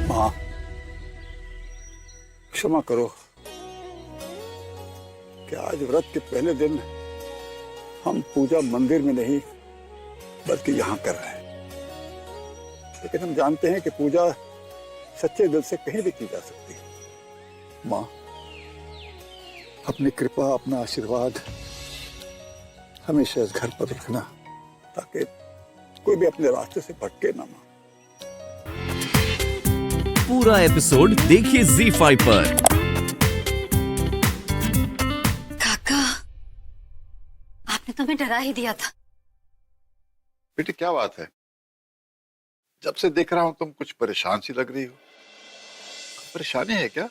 माँ, क्षमा करो कि आज व्रत के पहले दिन हम पूजा मंदिर में नहीं बल्कि यहाँ कर रहे हैं। लेकिन हम जानते हैं कि पूजा सच्चे दिल से कहीं भी की जा सकती है। माँ, अपनी कृपा, अपना आशीर्वाद हमेशा इस घर पर रखना, ताकि कोई भी अपने रास्ते से भटके ना। माँ, पूरा एपिसोड देखिए ZEE5 पर। काका, आपने तो हमें डरा ही दिया था। बेटी क्या बात है, जब से देख रहा हूं तुम कुछ परेशान सी लग रही हो। परेशानी है क्या?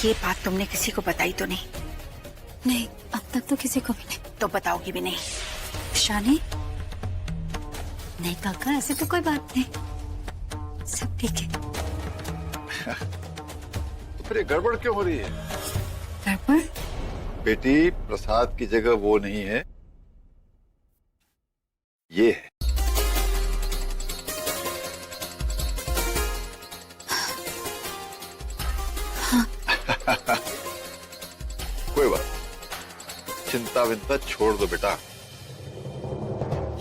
ये बात तुमने किसी को बताई तो नहीं? नहीं, अब तक तो किसी को भी नहीं। तो बताओगी भी नहीं? शानी? नहीं काका, ऐसे तो कोई बात नहीं, सब ठीक है। तो फिर ये गड़बड़ क्यों हो रही है? गड़बड़? बेटी, प्रसाद की जगह वो नहीं है, ये है। हाँ। कोई बात, चिंता विंता छोड़ दो बेटा।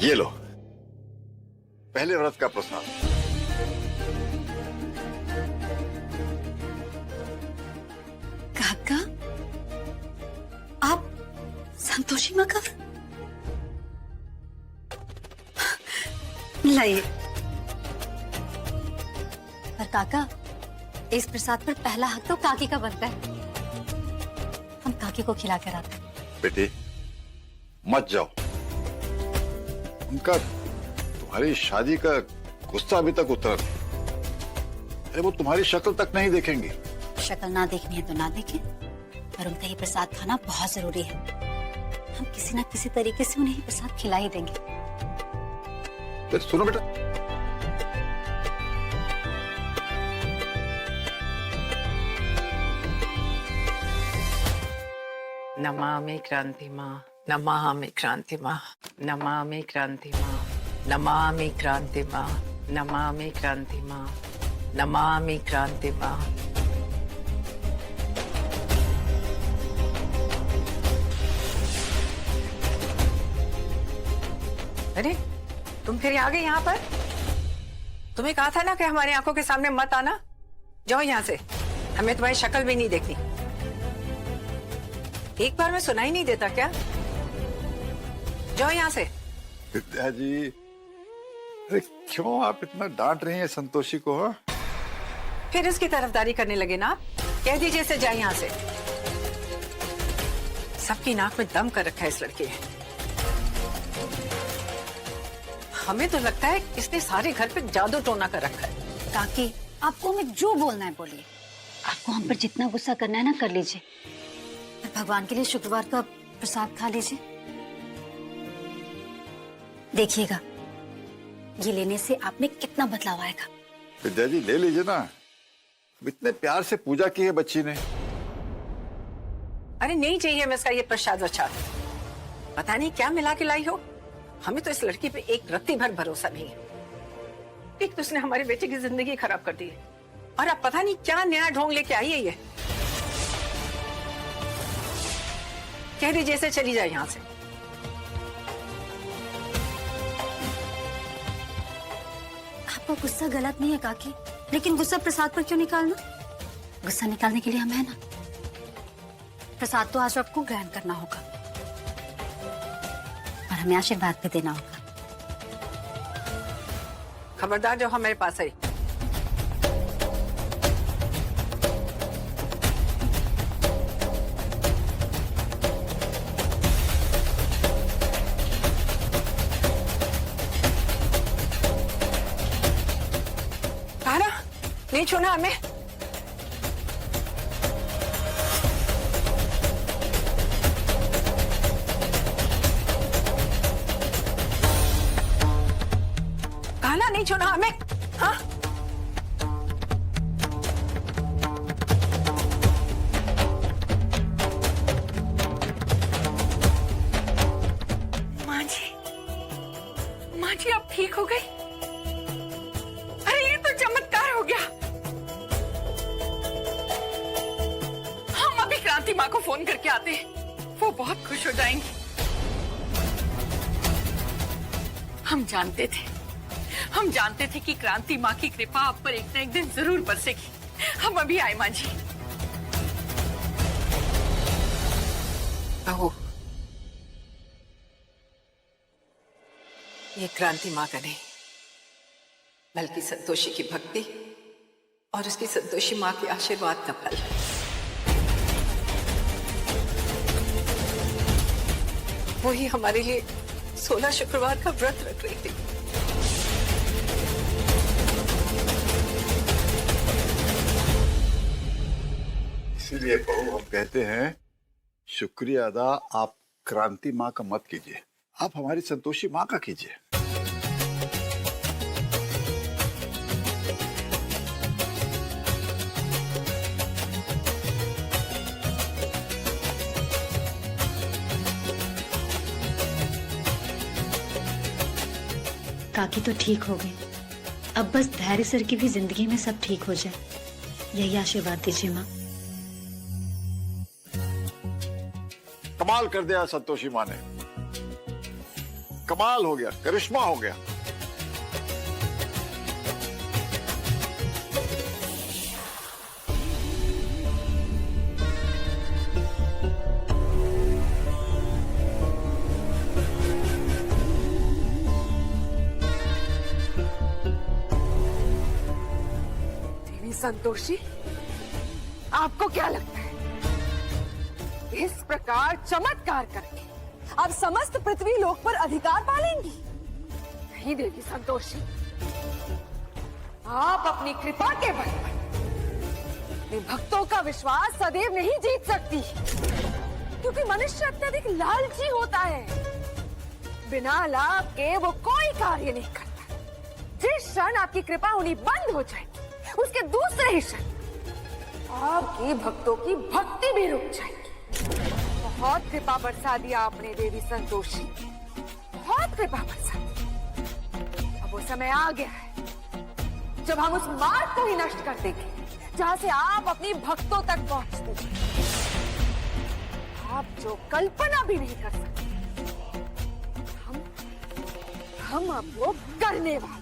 ये लो, पहले व्रत का प्रसाद। काका, आप संतोषी माँ का लाइए। पर काका, इस प्रसाद पर पहला हक तो काकी का बनता है। हम काकी को खिला कर आते हैं। बेटी मत जाओ, उनका तुम्हारी शादी का गुस्सा अभी तक उतरा नहीं। अरे वो तुम्हारी शक्ल तक नहीं देखेंगी। शक्ल ना देखनी है तो ना देखें, पर उनका ये प्रसाद खाना बहुत जरूरी है। हम किसी ना किसी तरीके से उन्हें ये प्रसाद खिला ही देंगे। फिर सुनो बेटा, नमामि क्रांति माँ, नमामि क्रांति माँ, नमामि क्रांति माँ, नमामि क्रांति माँ, नमामि क्रांति माँ, नमामि क्रांति माँ। अरे तुम फिर आ गए यहाँ पर? तुम्हें कहा था ना कि हमारी आंखों के सामने मत आना। जाओ यहाँ से, हमें तुम्हारी शक्ल भी नहीं देखनी। एक बार में सुनाई नहीं देता क्या? जाओ यहाँ से। विद्या जी, अरे क्यों आप इतना डांट रही हैं संतोषी को? हाँ, फिर इसकी तरफदारी करने लगे ना? कह दीजिए इसे जाए यहाँ से। सबकी नाक में दम कर रखा है इस लड़के ने। हमें तो लगता है इसने सारे घर पे जादू टोना कर रखा है। काकी, आपको हमें जो बोलना है बोलिए। आपको हम पर जितना गुस्सा करना है ना कर लीजिए। भगवान के लिए शुक्रवार का प्रसाद खा लीजिए। देखिएगा, ये लेने से आप में कितना बदलाव आएगा। विद्या जी ले लीजिए ना, इतने प्यार से पूजा की है बच्ची ने। अरे नहीं चाहिए हमें इसका ये प्रसाद वसाद। पता नहीं क्या मिला के लाई हो। हमें तो इस लड़की पे एक रत्ती भर भरोसा नहीं है। एक तो उसने हमारे बेटे की जिंदगी खराब कर दी है, और अब पता नहीं क्या नया ढोंग लेके आई है ये। कह दीजिए इसे चली जाए यहाँ से। आपका गुस्सा गलत नहीं है काकी, लेकिन गुस्सा प्रसाद पर क्यों निकालना? गुस्सा निकालने के लिए हम है ना। प्रसाद तो आज आपको ग्रहण करना होगा और हमें आशीर्वाद भी देना होगा। खबरदार जो हमारे पास आई। कहा ना, नहीं छूना हमें। कहा नहीं छूना हमें। हाँ, माँ जी अब ठीक हो गई? माँ को फोन करके आते, वो बहुत खुश हो जाएंगी। हम जानते थे कि क्रांति माँ की कृपा आप पर एक न एक दिन जरूर बरसेगी। हम अभी आए माँ जी। बहू, ये क्रांति माँ का नहीं, बल्कि संतोषी की भक्ति और उसकी संतोषी माँ के आशीर्वाद का फल है। वही हमारे लिए 16 शुक्रवार का व्रत रख रही थी। इसीलिए बहू हम कहते हैं, शुक्रिया अदा आप क्रांति माँ का मत कीजिए, आप हमारी संतोषी माँ का कीजिए। काकी तो ठीक हो गई, अब बस धैर्य सर की भी जिंदगी में सब ठीक हो जाए, यही आशीर्वाद दीजिए माँ। कमाल कर दिया संतोषी माँ ने, कमाल हो गया, करिश्मा हो गया। देवी संतोषी, आपको क्या लगता है इस प्रकार चमत्कार करके अब समस्त पृथ्वी लोक पर अधिकार पालेंगी? नहीं देवी संतोषी, आप अपनी कृपा के बल पर अपने भक्तों का विश्वास सदैव नहीं जीत सकती, क्योंकि मनुष्य अत्यधिक लालची होता है। बिना लाभ के वो कोई कार्य नहीं करता। जिस क्षण आपकी कृपा होनी बंद हो जाएगी, उसके दूसरे ही क्षण आपकी भक्तों की भक्ति भी रुक जाएगी। बहुत कृपा बरसा दिया आपने देवी संतोषी, बहुत कृपा बरसा दी। अब वो समय आ गया है जब हम उस मार्ग को ही नष्ट कर देंगे जहां से आप अपनी भक्तों तक पहुंचते हैं। आप जो कल्पना भी नहीं कर सकते, हम अब वो करने वाले।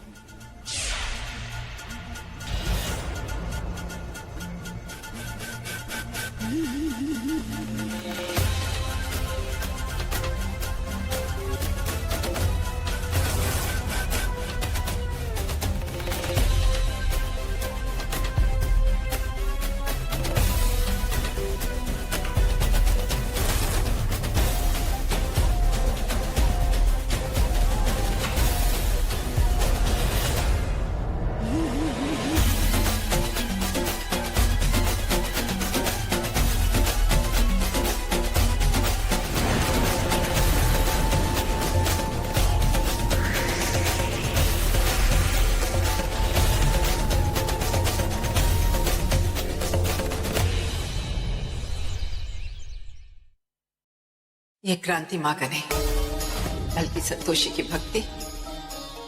ये क्रांति माँ का नहीं, बल्कि संतोषी की भक्ति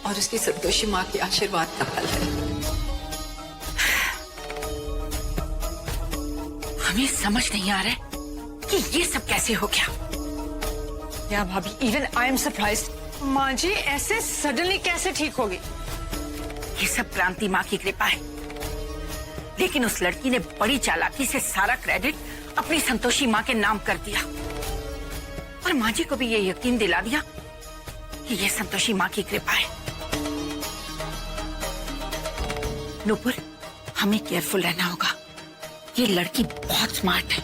और उसकी संतोषी माँ के आशीर्वाद का फल है। हमें समझ नहीं आ रहा है कि ये सब कैसे हो गया। या भाभी, इवन आई एम सरप्राइज्ड। माँ जी ऐसे सडनली कैसे ठीक होगी? ये सब क्रांति माँ की कृपा है, लेकिन उस लड़की ने बड़ी चालाकी से सारा क्रेडिट अपनी संतोषी माँ के नाम कर दिया और माँ जी को भी ये यकीन दिला दिया कि ये संतोषी माँ की कृपा है। नूपुर, हमें केयरफुल रहना होगा, ये लड़की बहुत स्मार्ट है।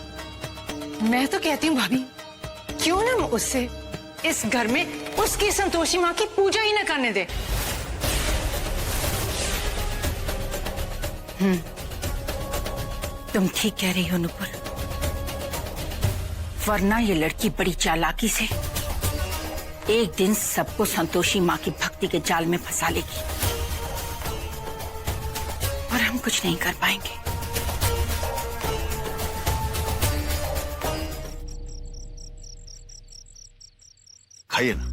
मैं तो कहती हूँ भाभी, क्यों ना उससे इस घर में उसकी संतोषी माँ की पूजा ही न करने दे। तुम ठीक कह रही हो नूपुर, वरना ये लड़की बड़ी चालाकी से एक दिन सबको संतोषी माँ की भक्ति के जाल में फंसा लेगी और हम कुछ नहीं कर पाएंगे। खाइए ना।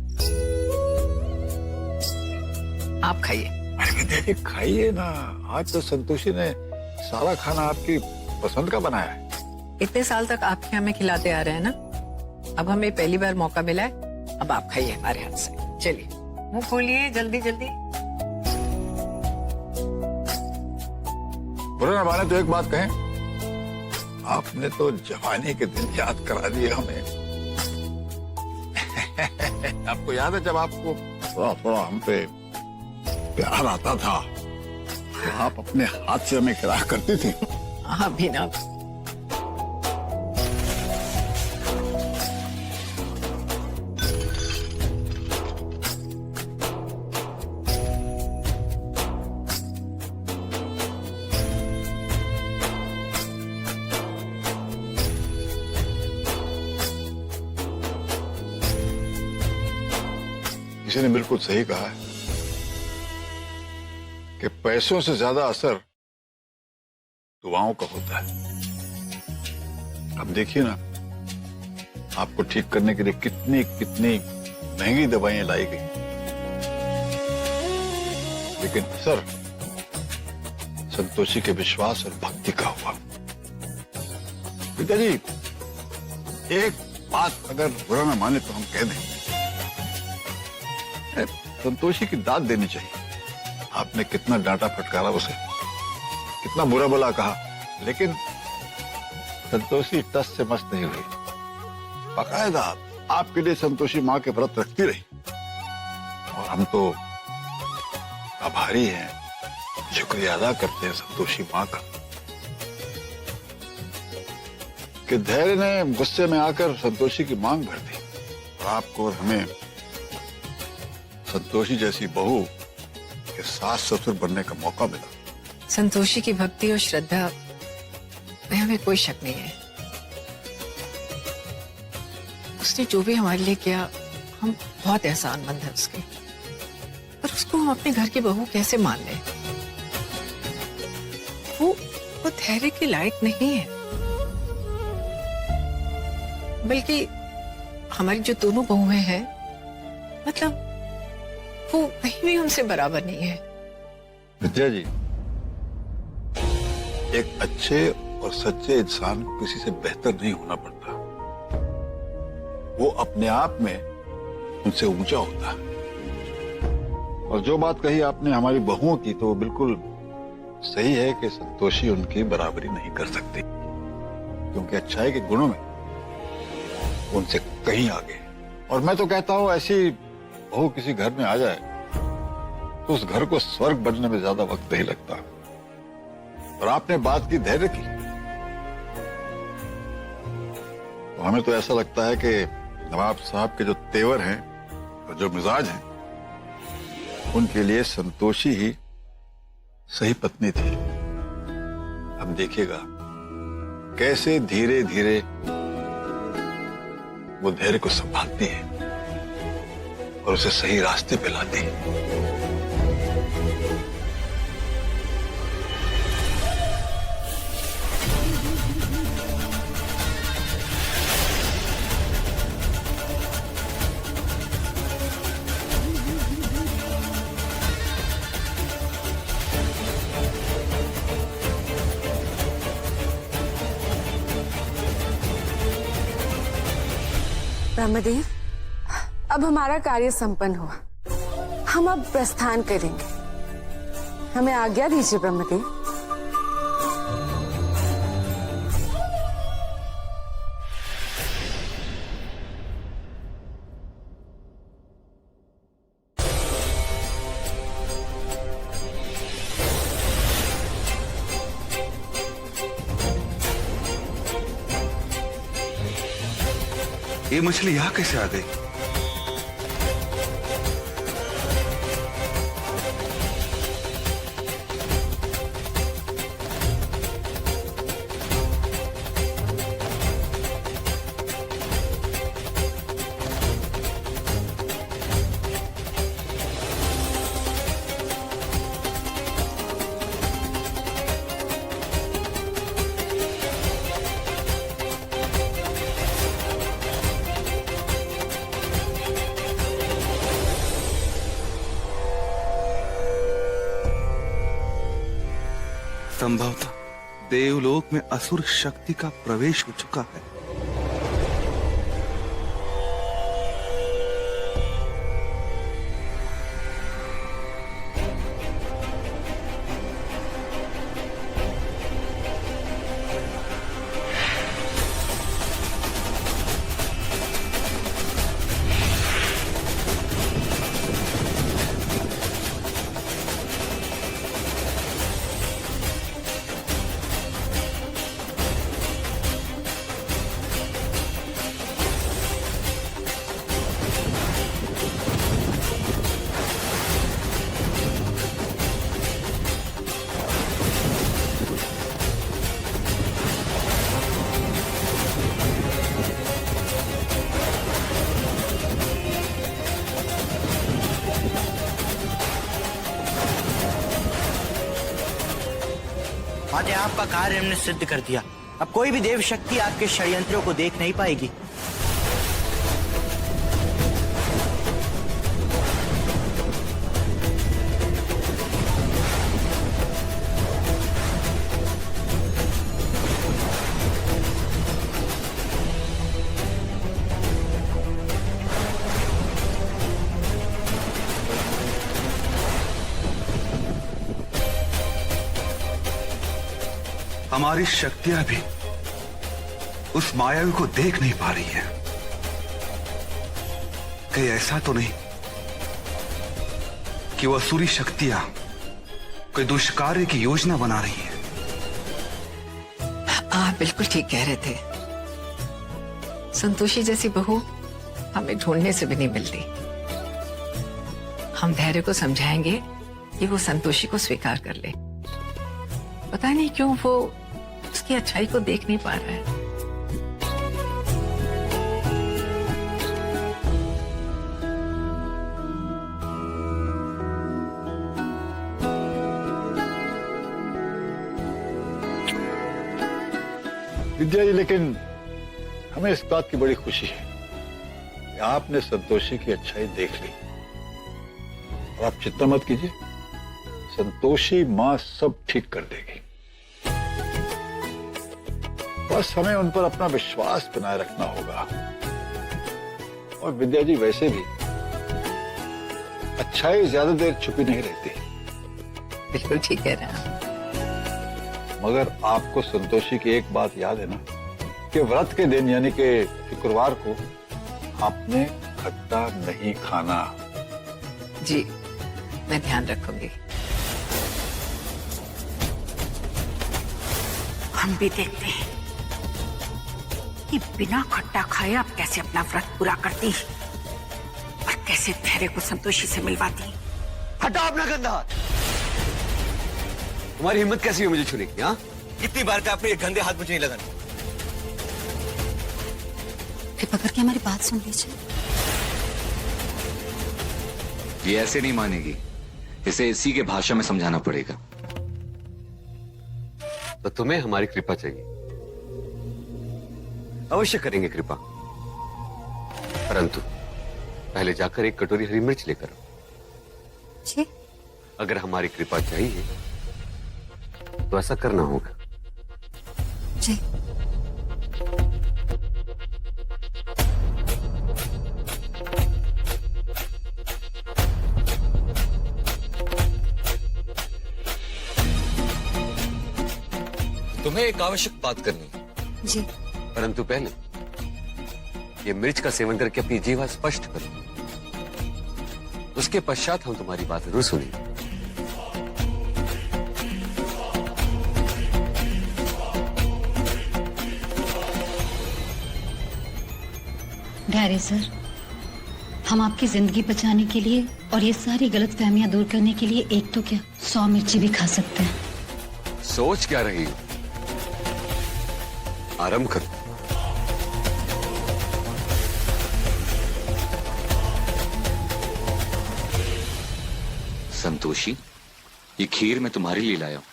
आप खाइए। अरे देखिए, खाइए ना, आज तो संतोषी ने सारा खाना आपकी पसंद का बनाया है। इतने साल तक आपके हमें खिलाते आ रहे हैं ना, अब हमें पहली बार मौका मिला है, अब आप खाइए हमारे हाथ से। चलिए मुंह खोलिए जल्दी जल्दी। बुरा न माने तो एक बात कहें, आपने तो जवानी के दिन याद करा दिए हमें। आपको याद है जब आपको थोड़ा थोड़ा हम पे प्यार आता था तो आप अपने हाथ से हमें खिलाया करती थी। हाँ भी ना। किसी ने बिल्कुल सही कहा है कि पैसों से ज्यादा असर दुआओं का होता है। अब देखिए ना, आपको ठीक करने के लिए कितनी कितनी महंगी दवाइयां लाई गई, लेकिन असर संतोषी के विश्वास और भक्ति का हुआ। पिताजी, एक बात अगर बुरा न माने तो हम कह दें, संतोषी की दाद देनी चाहिए। आपने कितना डांटा फटकारा उसे, कितना बुरा भला कहा, लेकिन संतोषी टस से मस्त नहीं हुई। बाकायदा आपके लिए संतोषी माँ के व्रत रखती रही, और हम तो आभारी हैं, शुक्रिया अदा करते हैं संतोषी माँ का कि धैर्य ने गुस्से में आकर संतोषी की मांग भर दी और आपको और हमें संतोषी जैसी बहू के सास ससुर बनने का मौका मिला। संतोषी की भक्ति और श्रद्धा में हमें कोई शक नहीं है। उसने जो भी हमारे लिए किया, हम बहुत एहसानमंद हैं उसके, पर उसको हम अपने घर की बहू कैसे मान लें? वो धैर्य के लायक नहीं है, बल्कि हमारी जो दोनों बहुएं हैं, मतलब वो कहीं भी उनसे बराबर नहीं है। विद्या जी, एक अच्छे और सच्चे इंसान किसी से बेहतर नहीं होना पड़ता, वो अपने आप में उनसे ऊंचा होता है। और जो बात कही आपने हमारी बहुओं की, तो बिल्कुल सही है कि संतोषी उनकी बराबरी नहीं कर सकती, क्योंकि अच्छाई के गुणों में उनसे कहीं आगे। और मैं तो कहता हूं, ऐसी बहू किसी घर में आ जाए तो उस घर को स्वर्ग बनने में ज्यादा वक्त नहीं लगता। और आपने बात की धैर्य की, तो हमें तो ऐसा लगता है कि नवाब साहब के जो तेवर हैं और जो मिजाज हैं, उनके लिए संतोषी ही सही पत्नी थी। अब देखिएगा कैसे धीरे धीरे वो धैर्य को संभालती है और उसे सही रास्ते पे लाती है। ब्रह्मदेव, अब हमारा कार्य संपन्न हुआ, हम अब प्रस्थान करेंगे। हमें आज्ञा दीजिए ब्रह्मदेव। ये मछली यहाँ कैसे आ गई? संभवतः देवलोक में असुर शक्ति का प्रवेश हो चुका है। आज आपका कार्य हमने सिद्ध कर दिया। अब कोई भी देव शक्ति आपके षड्यंत्रों को देख नहीं पाएगी। हमारी शक्तियां भी उस मायावी को देख नहीं पा रही है। कहीं ऐसा तो नहीं कि वह असुरी शक्तियां कोई दुष्कार्य की योजना बना रही है। आप बिल्कुल ठीक कह रहे थे। संतोषी जैसी बहू हमें ढूंढने से भी नहीं मिलती। हम धैर्य को समझाएंगे कि वो संतोषी को स्वीकार कर ले। पता नहीं क्यों वो उसकी अच्छाई को देख नहीं पा रहा है। विद्या जी, लेकिन हमें इस बात की बड़ी खुशी है कि आपने संतोषी की अच्छाई देख ली। और आप चिंता मत कीजिए, संतोषी मां सब ठीक कर देगी। बस हमें उन पर अपना विश्वास बनाए रखना होगा। और विद्या जी, वैसे भी अच्छाई ज्यादा देर छुपी नहीं रहती। बिल्कुल ठीक कह रहे हैं। मगर आपको संतोषी की एक बात याद है ना, कि व्रत के दिन यानी कि शुक्रवार को आपने खट्टा नहीं खाना। जी, मैं ध्यान रखूंगी। हम भी देखते हैं कि बिना खट्टा खाए आप कैसे अपना व्रत पूरा करती और कैसे धैर्य को संतोषी से मिलवाती। हटाओ अपना गंदा हाथ। तुम्हारी हिम्मत कैसी हुई मुझे छूने की? हाँ, कितनी बार कहा आपने ये गंदे हाथ मुझे नहीं लगाने। कृपा करके हमारी बात सुन लीजिए। ये ऐसे नहीं मानेगी, इसे इसी के भाषा में समझाना पड़ेगा। तो तुम्हें हमारी कृपा चाहिए, अवश्य करेंगे कृपा, परंतु पहले जाकर एक कटोरी हरी मिर्च लेकर आओ। जी? अगर हमारी कृपा चाहिए तो ऐसा करना होगा। जी। तुम्हें एक आवश्यक बात करनी है। जी। परंतु पहले ये मिर्च का सेवन करके अपनी जीवा स्पष्ट करो, उसके पश्चात हम तुम्हारी बात जरूर सुनेंगे। धैर्य सर, हम आपकी जिंदगी बचाने के लिए और ये सारी गलतफहमियां दूर करने के लिए एक तो क्या 100 मिर्ची भी खा सकते हैं। सोच क्या रही हो? आरंभ करो। संतोषी, ये खीर मैं तुम्हारे लिए लाया हूं।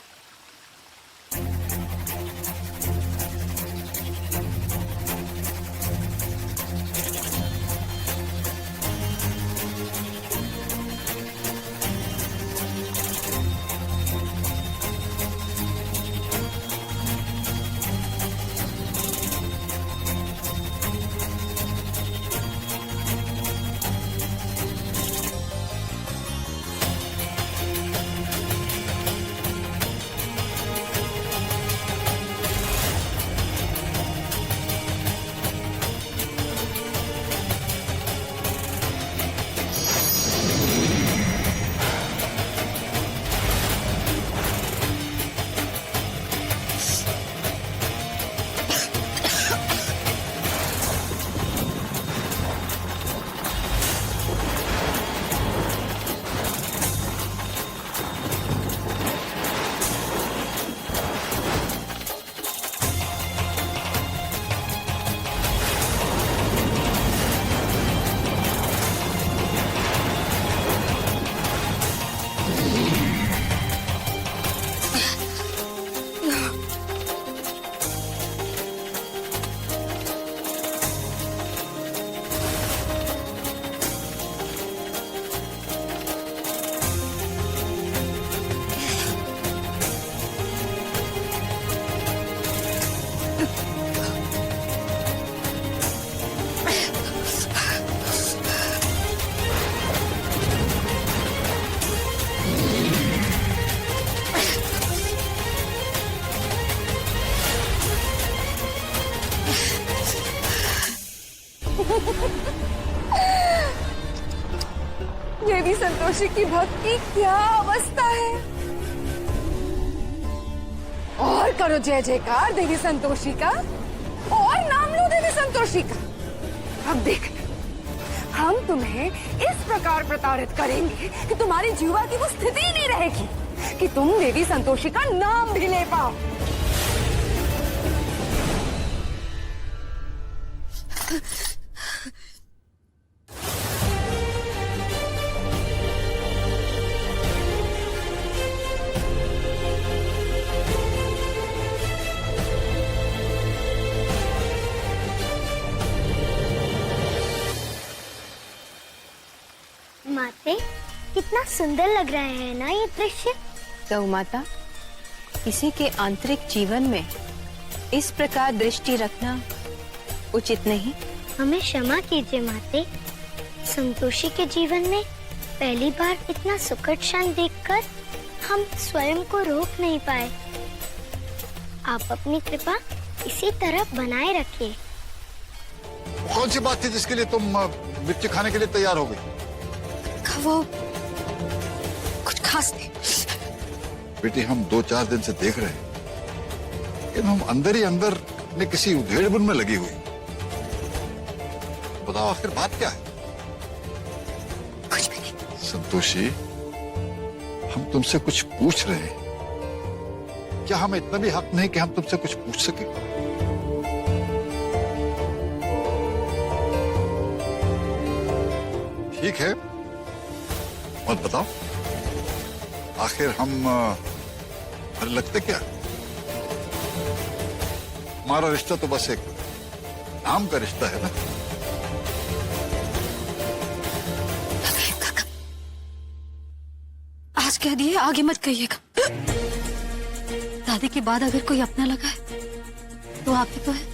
संतोषी की भक्ति क्या अवस्था है। और करो जय जयकार देवी संतोषी का, और नाम लो देवी संतोषी का। अब देखना, हम तुम्हें इस प्रकार प्रताड़ित करेंगे कि तुम्हारी जीवा की वो स्थिति ही नहीं रहेगी कि तुम देवी संतोषी का नाम भी ले पाओ। माते, कितना सुंदर लग रहा है ना ये दृश्य। गौ माता, किसी के आंतरिक जीवन में इस प्रकार दृष्टि रखना उचित नहीं। हमें क्षमा कीजिए माते, संतोषी के जीवन में पहली बार इतना सुखद क्षण देखकर हम स्वयं को रोक नहीं पाए। आप अपनी कृपा इसी तरह बनाए रखिए। कौन सी बात थी जिसके लिए तुम मिर्ची खाने के लिए तैयार हो गई? वो कुछ खास नहीं। बेटी, हम 2-4 दिन से देख रहे हैं कि हम अंदर ही अंदर में किसी उधेड़बुन में लगी हुई। बताओ आखिर बात क्या है? कुछ भी नहीं। संतोषी, हम तुमसे कुछ पूछ रहे हैं, क्या हमें इतना भी हक नहीं कि हम तुमसे कुछ पूछ सके? ठीक है, और बताओ आखिर हम लगते क्या? हमारा रिश्ता तो बस एक नाम का रिश्ता है ना। काका, आज कह दिए, आगे मत कहिएगा। दादी के बाद अगर कोई अपना लगा है तो आप ही तो है।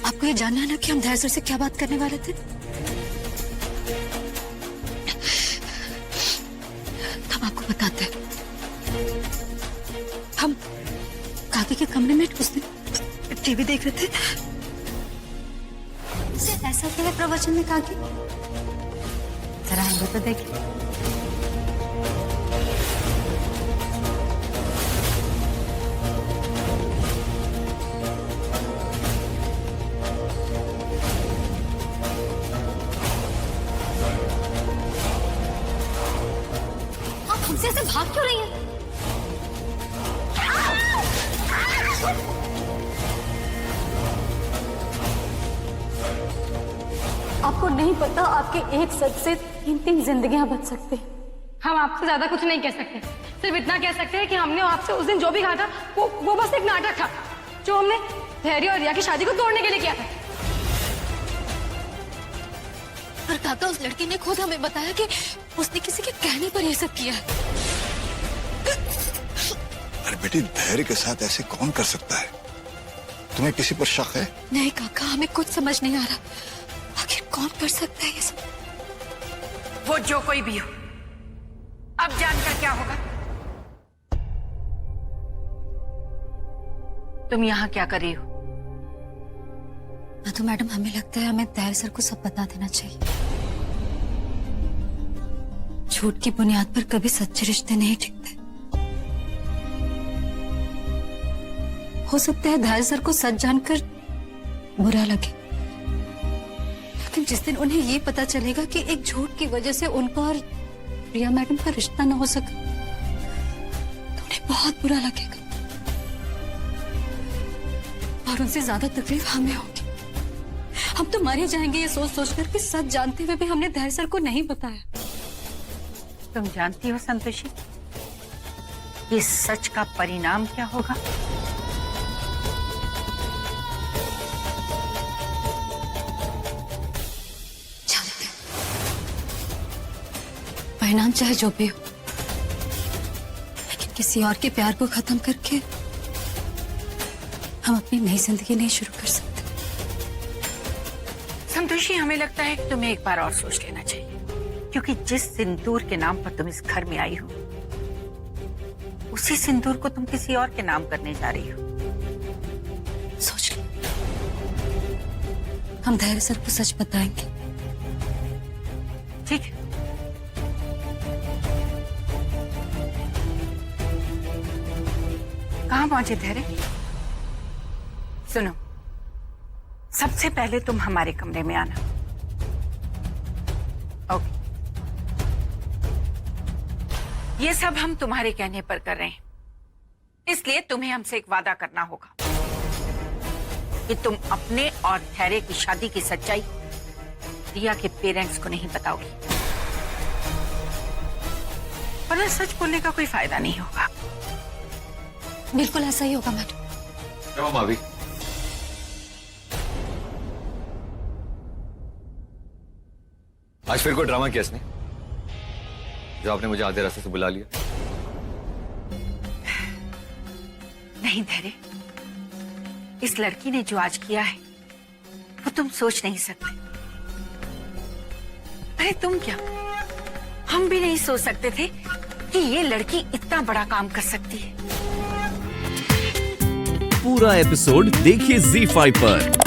आपको ये जानना है ना कि हम धैर्य से क्या बात करने वाले थे। हम आपको बताते हैं। हम काकी के कमरे में उस दिन टीवी देख रहे थे। उसे ऐसा क्या है प्रवचन में काकी? जरा हम तो देखिए। हमसे ऐसे भाग क्यों रही है? आपको नहीं पता, आपके एक सच से 3-3 जिंदगियां बच सकती हैं। हम आपसे ज्यादा कुछ नहीं कह सकते, सिर्फ इतना कह सकते हैं कि हमने आपसे उस दिन जो भी कहा था वो बस एक नाटक था, जो हमने धैर्य और रिया की शादी को तोड़ने के लिए किया था। पर काका, उस लड़की ने खुद हमें बताया कि उसने किसी के कहने पर ये सब किया है। अरे बेटी, धैर्य के साथ ऐसे कौन कर सकता है? तुम्हें किसी पर शक है? नहीं काका, हमें कुछ समझ नहीं आ रहा। आखिर कौन कर सकता है ये सब? वो जो कोई भी हो, अब जानकर क्या होगा? तुम यहाँ क्या कर रही हो? तो मैडम, हमें लगता है हमें धैर्य सर को सब बता देना चाहिए। झूठ की बुनियाद पर कभी सच्चे रिश्ते नहीं टिकते। हो सकता है धैर्य सर को सच जानकर बुरा लगे, लेकिन जिस दिन उन्हें ये पता चलेगा कि एक झूठ की वजह से उनका और प्रिया मैडम का रिश्ता न हो सका, तो उन्हें बहुत बुरा लगेगा और उनसे ज्यादा तकलीफ हमें होगी। हम तो मारे जाएंगे ये सोच सोचकर कि सच जानते हुए भी हमने धैर्य सर को नहीं बताया। तुम जानती हो संतोषी, इस सच का परिणाम क्या होगा? जानते, परिणाम चाहे जो भी हो, लेकिन किसी और के प्यार को खत्म करके हम अपनी नई जिंदगी नहीं शुरू कर सकते। संतोषी, हमें लगता है कि तुम्हें एक बार और सोच लेना चाहिए, क्योंकि जिस सिंदूर के नाम पर तुम इस घर में आई हो, उसी सिंदूर को तुम किसी और के नाम करने जा रही हो। सोच लो, हम धैर्य सर को सच बताएंगे ठीक है? कहाँ पहुंचे धैर्य? सुनो, सबसे पहले तुम हमारे कमरे में आना। ओके। ये सब हम तुम्हारे कहने पर कर रहे हैं, इसलिए तुम्हें हमसे एक वादा करना होगा कि तुम अपने और धैर्य की शादी की सच्चाई रिया के पेरेंट्स को नहीं बताओगी, वरना सच बोलने का कोई फायदा नहीं होगा। बिल्कुल ऐसा ही होगा मैडम। भाभी, आज फिर कोई ड्रामा किया इसने, जो आपने मुझे आधे रास्ते से बुला लिया? नहीं धैर्य, इस लड़की ने जो आज किया है वो तुम सोच नहीं सकते। अरे तुम क्या, हम भी नहीं सोच सकते थे कि ये लड़की इतना बड़ा काम कर सकती है। पूरा एपिसोड देखिए ZEE5 पर।